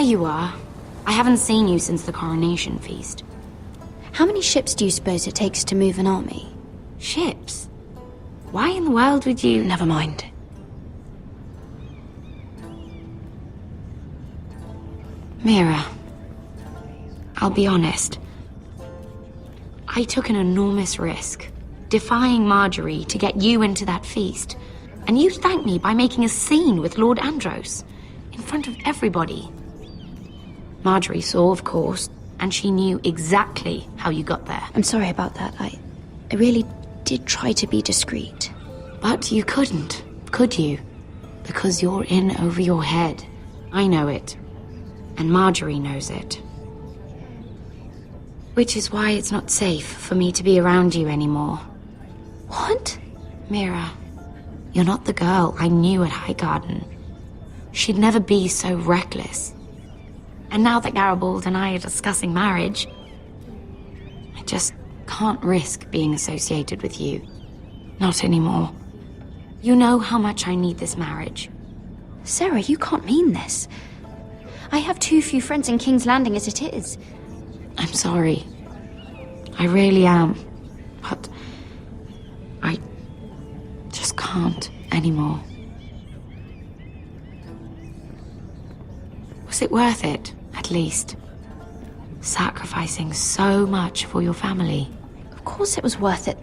you are. I haven't seen you since the coronation feast. How many ships do you suppose it takes to move an army? Ships? Why in the world would you... Never mind. Mira, I'll be honest. I took an enormous risk, defying Marjorie to get you into that feast. And you thanked me by making a scene with Lord Andros, in front of everybody. Marjorie saw, of course, and she knew exactly how you got there. I'm sorry about that. I really did try to be discreet. But you couldn't, could you? Because you're in over your head. I know it. And Marjorie knows it. Which is why it's not safe for me to be around you anymore. What? Mira, you're not the girl I knew at Highgarden. She'd never be so reckless. And now that Garibald and I are discussing marriage, I just can't risk being associated with you. Not anymore. You know how much I need this marriage. Sarah, you can't mean this. I have too few friends in King's Landing as it is. I'm sorry. I really am. But I just can't anymore. Was it worth it, at least? Sacrificing so much for your family. Of course it was worth it.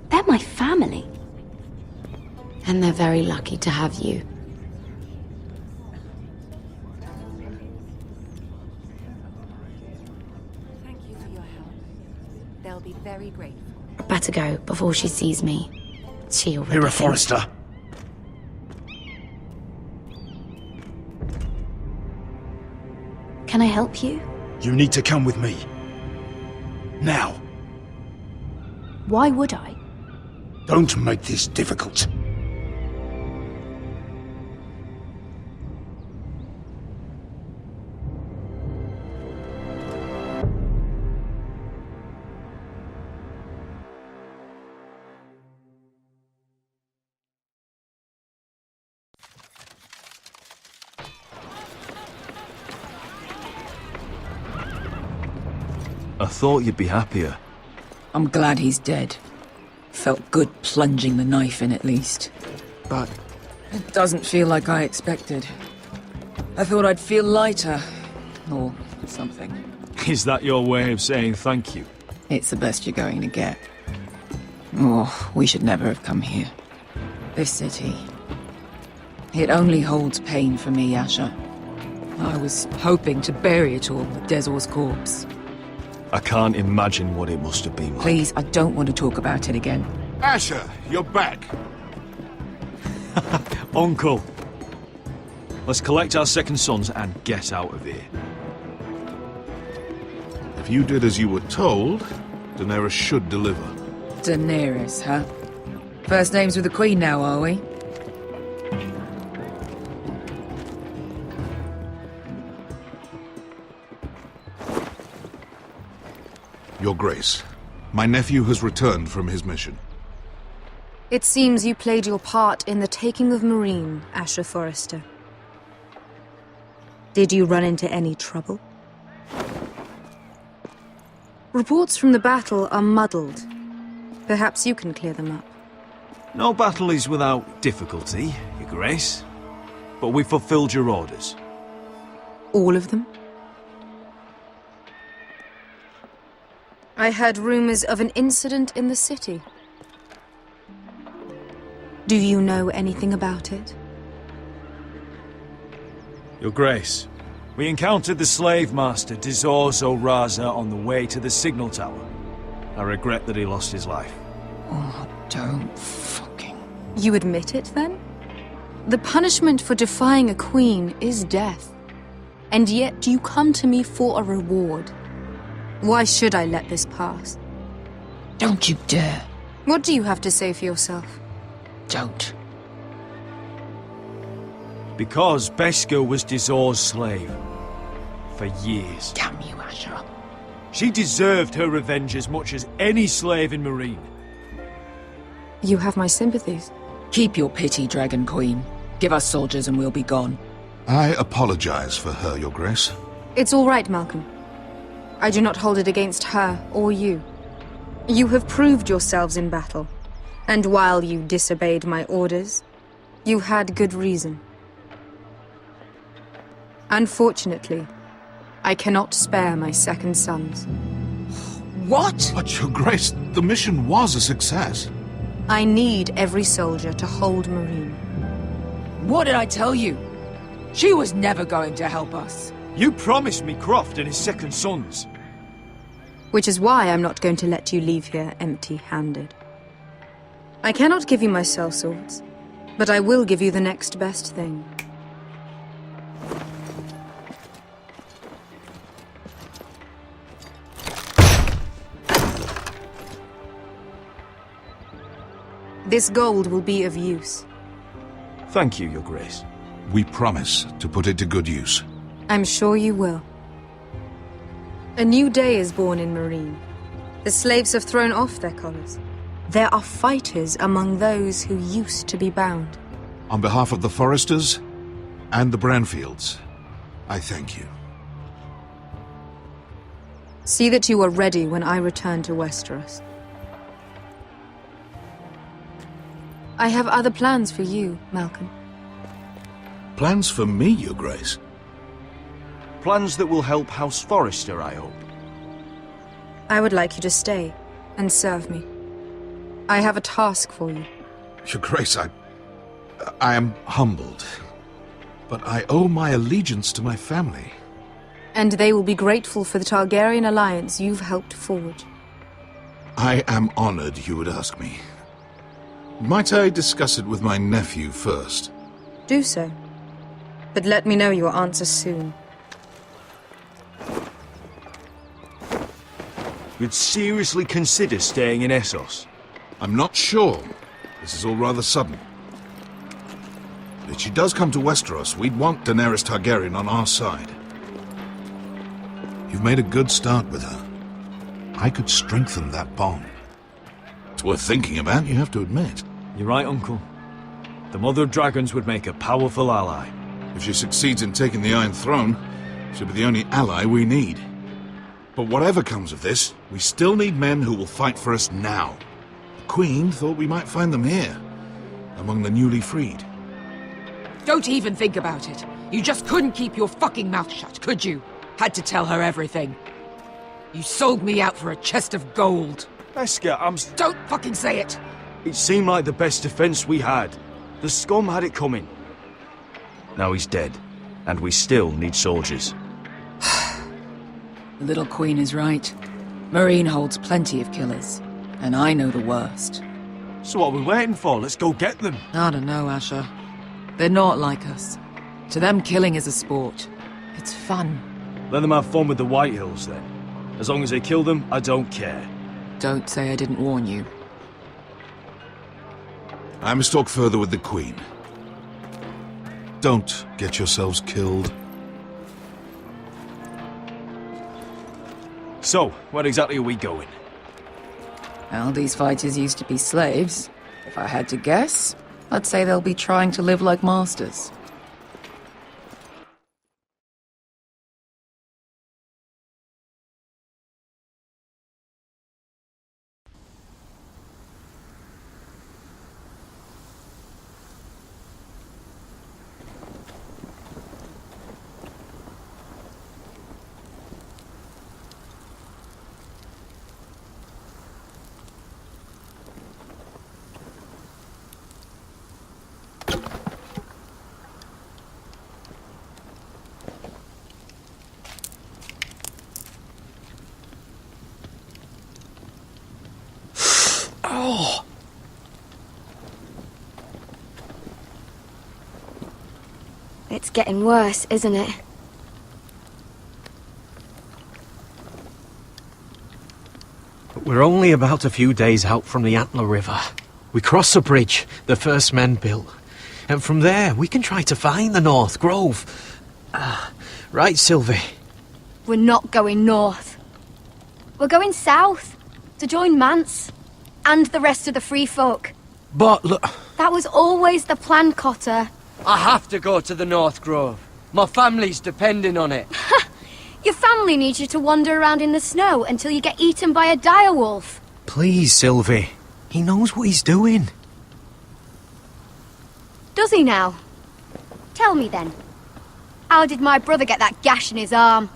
They're my family. And they're very lucky to have you. Thank you for your help. They'll be very grateful. I better go before she sees me. She already Mira thinks- Forrester. Can I help you? You need to come with me. Now. Why would I? Don't make this difficult. I thought you'd be happier. I'm glad he's dead. Felt good plunging the knife in at least. But it doesn't feel like I expected. I thought I'd feel lighter. Or something. Is that your way of saying thank you? It's the best you're going to get. Oh, we should never have come here. This city. It only holds pain for me, Asher. I was hoping to bury it all with Dezor's corpse. I can't imagine what it must have been like. Please, I don't want to talk about it again. Asher, you're back. Uncle! Let's collect our second sons and get out of here. If you did as you were told, Daenerys should deliver. Daenerys, huh? First names with the Queen now, are we? Your Grace, my nephew has returned from his mission. It seems you played your part in the taking of Meereen, Asher Forrester. Did you run into any trouble? Reports from the battle are muddled. Perhaps you can clear them up. No battle is without difficulty, Your Grace. But we fulfilled your orders. All of them? I heard rumors of an incident in the city. Do you know anything about it? Your Grace, we encountered the slave master Dezor Zoraza on the way to the signal tower. I regret that he lost his life. Oh, don't fucking... You admit it, then? The punishment for defying a queen is death. And yet you come to me for a reward. Why should I let this pass? Don't you dare. What do you have to say for yourself? Don't. Because Beskha was Dezor's slave. For years. Damn you, Asher. She deserved her revenge as much as any slave in Meereen. You have my sympathies. Keep your pity, Dragon Queen. Give us soldiers and we'll be gone. I apologize for her, Your Grace. It's all right, Malcolm. I do not hold it against her or you. You have proved yourselves in battle, and while you disobeyed my orders, you had good reason. Unfortunately, I cannot spare my second sons. What? But, Your Grace, the mission was a success. I need every soldier to hold Marine. What did I tell you? She was never going to help us. You promised me Croft and his second sons. Which is why I'm not going to let you leave here empty-handed. I cannot give you my sellswords, but I will give you the next best thing. This gold will be of use. Thank you, Your Grace. We promise to put it to good use. I'm sure you will. A new day is born in Marine. The slaves have thrown off their collars. There are fighters among those who used to be bound. On behalf of the Foresters and the Branfields, I thank you. See that you are ready when I return to Westeros. I have other plans for you, Malcolm. Plans for me, Your Grace? Plans that will help House Forrester, I hope. I would like you to stay and serve me. I have a task for you. Your Grace, I am humbled. But I owe my allegiance to my family. And they will be grateful for the Targaryen alliance you've helped forge. I am honored you would ask me. Might I discuss it with my nephew first? Do so. But let me know your answer soon. You'd seriously consider staying in Essos? I'm not sure. This is all rather sudden. But if she does come to Westeros, we'd want Daenerys Targaryen on our side. You've made a good start with her. I could strengthen that bond. It's worth thinking about, you have to admit. You're right, Uncle. The Mother of Dragons would make a powerful ally. If she succeeds in taking the Iron Throne, she'll be the only ally we need. But whatever comes of this, we still need men who will fight for us now. The Queen thought we might find them here, among the newly freed. Don't even think about it. You just couldn't keep your fucking mouth shut, could you? Had to tell her everything. You sold me out for a chest of gold. Beskha, Don't fucking say it! It seemed like the best defense we had. The scum had it coming. Now he's dead, and we still need soldiers. The little queen is right. Marine holds plenty of killers, and I know the worst. So what are we waiting for? Let's go get them. I don't know, Asher. They're not like us. To them, killing is a sport. It's fun. Let them have fun with the White Hills, then. As long as they kill them, I don't care. Don't say I didn't warn you. I must talk further with the Queen. Don't get yourselves killed. So, where exactly are we going? Well, these fighters used to be slaves. If I had to guess, I'd say they'll be trying to live like masters. It's getting worse, isn't it? We're only about a few days out from the Antler River. We cross a bridge the first men built, and from there we can try to find the North Grove. Right, Sylvie? We're not going north. We're going south to join Mance and the rest of the free folk. But look... That was always the plan, Cotter. I have to go to the North Grove. My family's depending on it. Your family needs you to wander around in the snow until you get eaten by a direwolf. Please, Sylvie. He knows what he's doing. Does he now? Tell me then. How did my brother get that gash in his arm?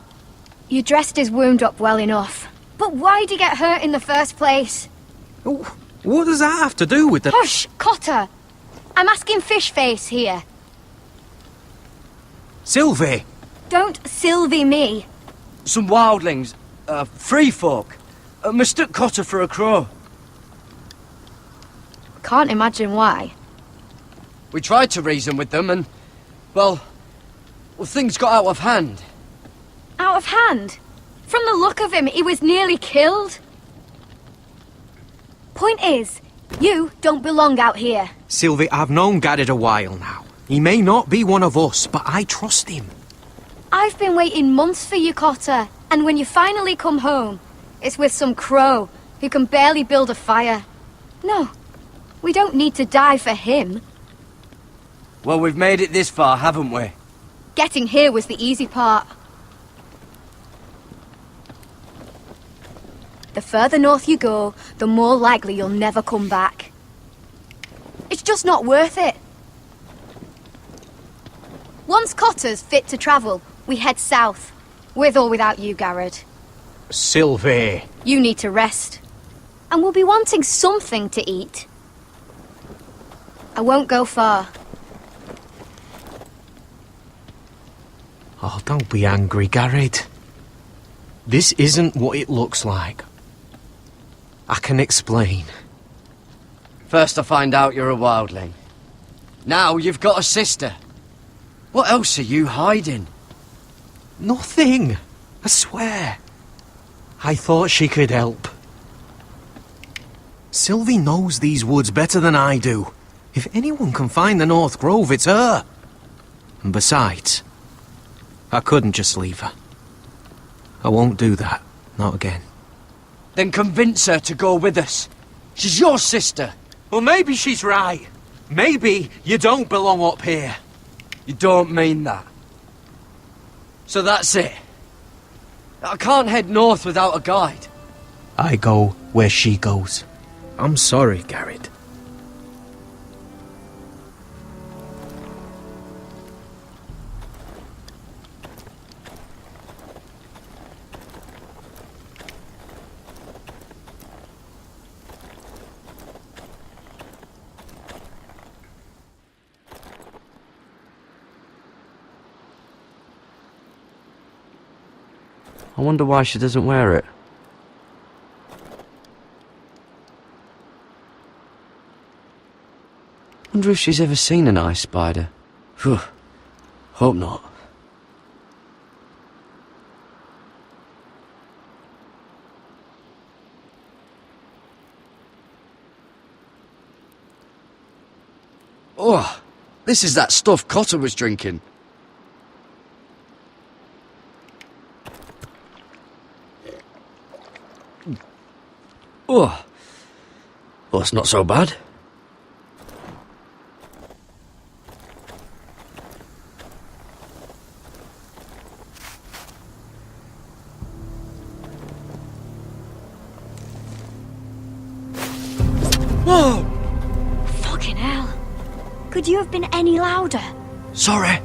You dressed his wound up well enough. But why'd he get hurt in the first place? What does that have to do with the... Hush, Cotter! I'm asking Fishface here. Sylvie! Don't Sylvie me. Some wildlings, free folk, mistook Cotter for a crow. Can't imagine why. We tried to reason with them and, well, things got out of hand. Out of hand? From the look of him, he was nearly killed. Point is, you don't belong out here. Sylvie, I've known Garrett a while now. He may not be one of us, but I trust him. I've been waiting months for you, Cotter, and when you finally come home, it's with some crow who can barely build a fire. No, we don't need to die for him. Well, we've made it this far, haven't we? Getting here was the easy part. The further north you go, the more likely you'll never come back. It's just not worth it. Once Cotter's fit to travel, we head south. With or without you, Garrett. Sylvie! You need to rest. And we'll be wanting something to eat. I won't go far. Oh, don't be angry, Garrett. This isn't what it looks like. I can explain. First I find out you're a wildling. Now you've got a sister. What else are you hiding? Nothing. I swear. I thought she could help. Sylvie knows these woods better than I do. If anyone can find the North Grove, it's her. And besides, I couldn't just leave her. I won't do that. Not again. Then convince her to go with us. She's your sister. Well, maybe she's right. Maybe you don't belong up here. You don't mean that. So that's it. I can't head north without a guide. I go where she goes. I'm sorry, Garrett. I wonder why she doesn't wear it. Wonder if she's ever seen an ice spider. Phew. Hope not. Oh, this is that stuff Cotter was drinking. Oh, well, it's not so bad. Whoa! Fucking hell. Could you have been any louder? Sorry.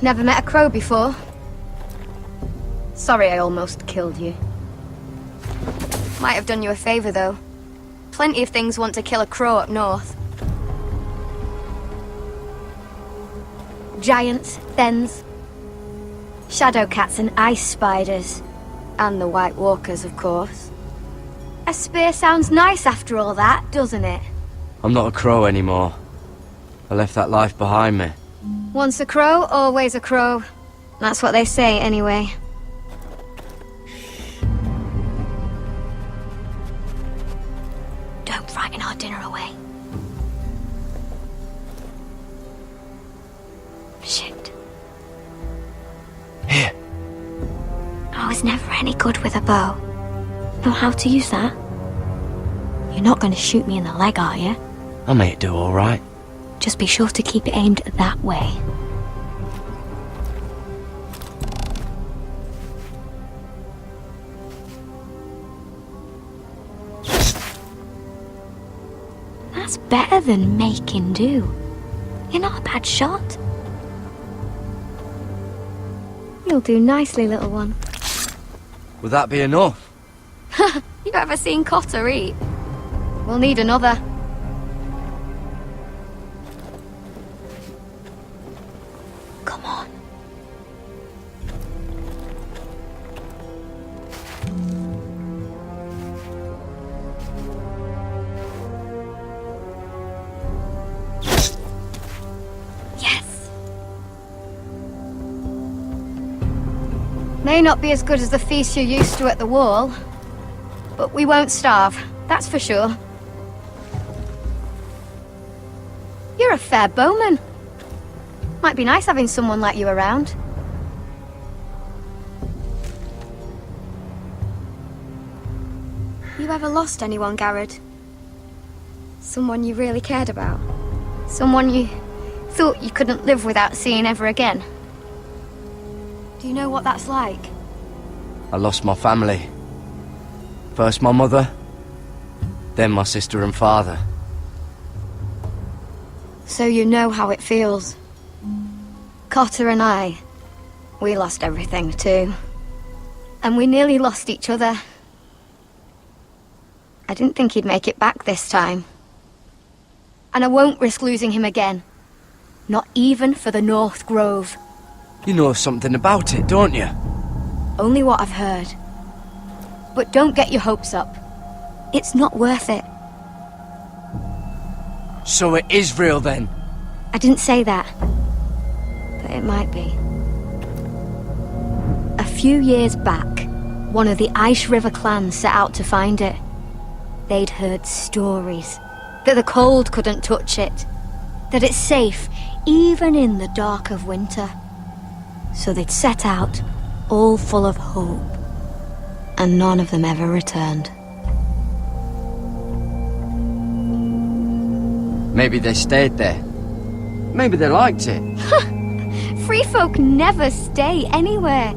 Never met a crow before. Sorry I almost killed you. Might have done you a favor, though. Plenty of things want to kill a crow up north. Giants, thens, shadow cats and ice spiders. And the White Walkers, of course. A spear sounds nice after all that, doesn't it? I'm not a crow anymore. I left that life behind me. Once a crow, always a crow. That's what they say, anyway. Don't frighten our dinner away. Shit. Here. I was never any good with a bow. Know how to use that? You're not going to shoot me in the leg, are you? I may do all right. Just be sure to keep it aimed that way. That's better than making do. You're not a bad shot. You'll do nicely, little one. Would that be enough? You ever seen Cotter eat? We'll need another. Come on. Yes. May not be as good as the feast you're used to at the wall, but we won't starve, that's for sure. You're a fair bowman. Might be nice having someone like you around. You ever lost anyone, Garrod? Someone you really cared about? Someone you thought you couldn't live without seeing ever again? Do you know what that's like? I lost my family. First my mother, then my sister and father. So you know how it feels. Cotter and I, we lost everything too. And we nearly lost each other. I didn't think he'd make it back this time. And I won't risk losing him again. Not even for the North Grove. You know something about it, don't you? Only what I've heard. But don't get your hopes up. It's not worth it. So it is real then? I didn't say that. But it might be. A few years back, one of the Ice River clans set out to find it. They'd heard stories that the cold couldn't touch it, that it's safe even in the dark of winter. So they'd set out, all full of hope, and none of them ever returned. Maybe they stayed there. Maybe they liked it. Free folk never stay anywhere.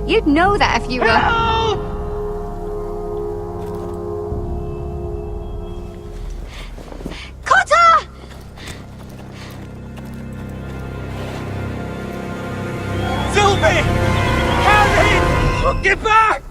You'd know that if you were... Help! Cotter! Sylvie! Harry! Get back!